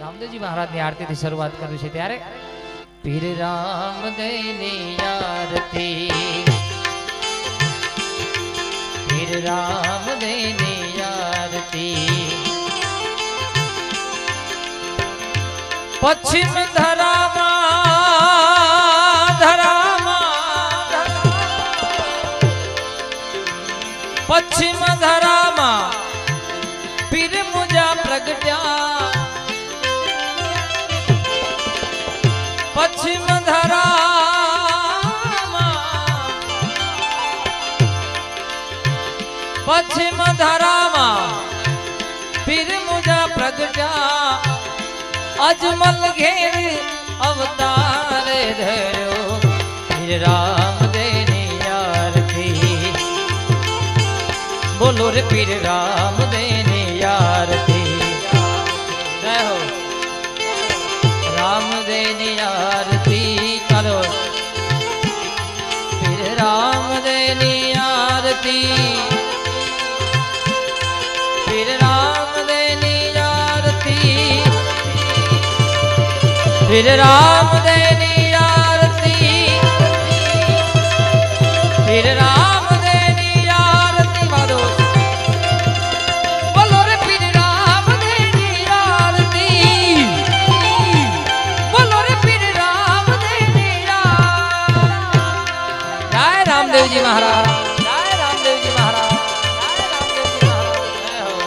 रामदेव जी महाराज की आरती थी शुरुआत करी छे त्यारे पीर रामदेव नी आरती पीर रामदेव नी आरती पश्चिम धरामा पश्चिम धरामा पीर मुझा प्रगट्या पश्चिम धरामा पश्चिम धरामा पीर मुझा प्रगट्या अजमल घेर अवतार धर्यो पीर रामदेव नी आरती बोलो रे पीर रामदेव नी आरती जय हो रामदेव नी आरती चलो पीर रामदेव नी आरती पीर रामदेव नी आरती पीर रामदेव नी आरती पीर रामदेव नी आरती मारो बोलो रे पीर रामदेव नी आरती बोलो रे पीर रामदेव नी आरती जय रामदेव जी महाराज जय रामदेव जी महाराज जय रामदेव जी महाराज जय हो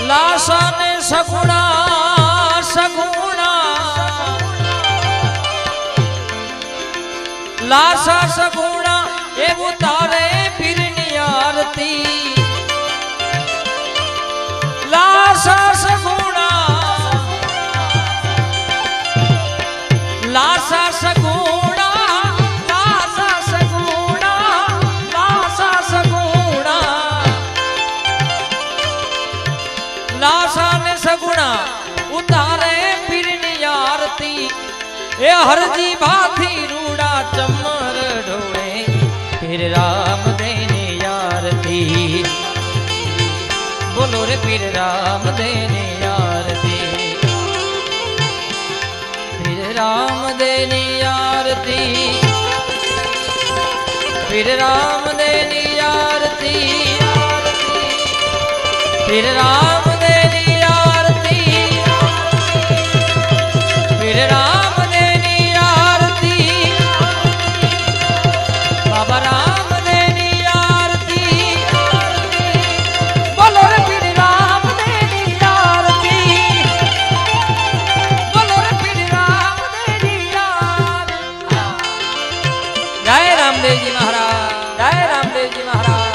लाशा ने सगुणा सगुणा लाशा सगुणा एवं तारे पीरनी आरती लाशा सगुणा लाशा सगुणा लाशा सगुणा लाशा सगुणा लाशा ने सगुणा उतारे पीरनी आरती ए हरजी भाथी रूड़ा चमर ढोले पीर रामदेव नी आरती बोलो रे पीर रामदेव नी आरती पीर रामदेव नी आरती पीर रामदेव नी आरती पीर रामदेव नी आरती पीर रामदेव नी आरती बाबा रामदेव नी आरती बोलो रे पीर रामदेव नी आरती बोलो रे पीर रामदेव नी आरती जय रामदेव जी महाराज जय रामदेव जी महाराज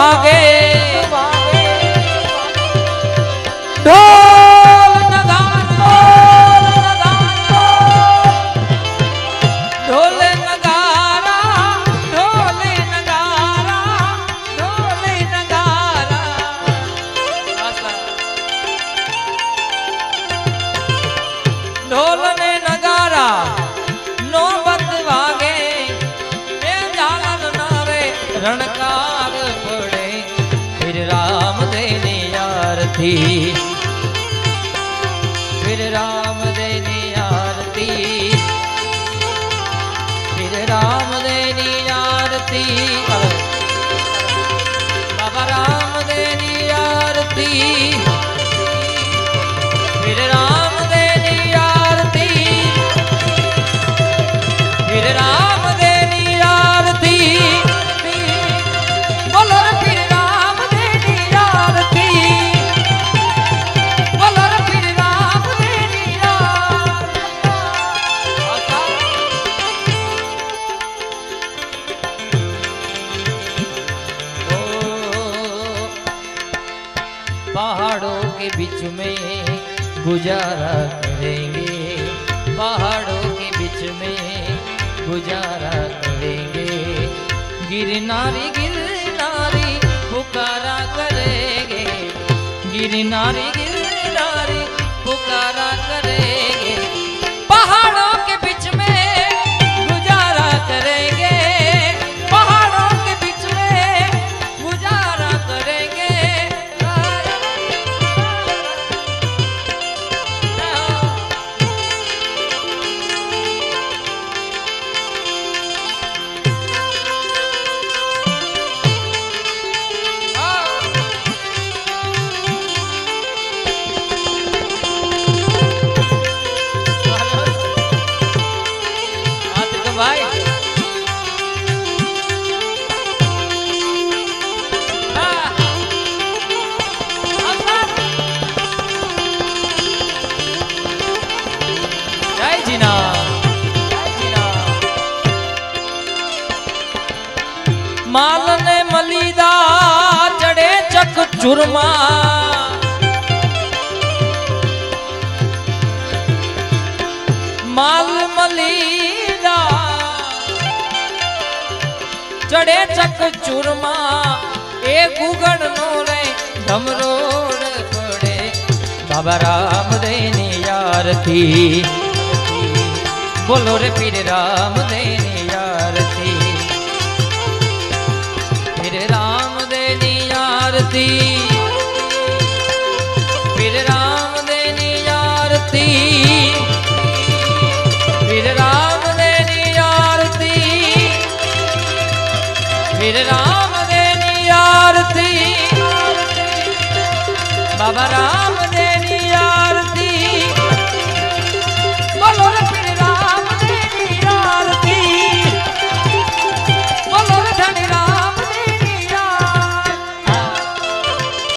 વાગે ઢોલ નગારા ઢોલ નગારા ઢોલ નગારા ઢોલ નગારા ઢોલ ને નગારા નોબત વાગે એ ઝાલર નારે રણકાર પડે ફિર રામ દેની આરતી फिर राम देनी आरती फिर राम देनी आरती बाबा राम देनी आरती फिर राम देनी आरती फिर राम देनी आरती बोलो रे फिर राम देनी आरती बोलो रे फिर राम देनी पहाड़ों के बीच में गुजारा करेंगे पहाड़ों के बीच में गुजारा करेंगे गिरनारी गिरनारी पुकारा करेंगे गिरनारी गिरनारी पुकारा करेंगे पहाड़ों के बीच में गुजारा करेंगे पहाड़ों के बीच में गुजारा करेंगे भाई जय जीना माल ने मलीदा चढ़े चक चुरमा माल मलीदा चढ़े चक चूरमा ए गुगड़ नो रे धमरोड़ पड़े बाबा राम देनी आरती बोलो रे पीर राम देनी आरती पीर राम देनी आरती पीर राम देनी आरती पीर राम देनी आरती फिर राम देनी आरती बाबा राम देनी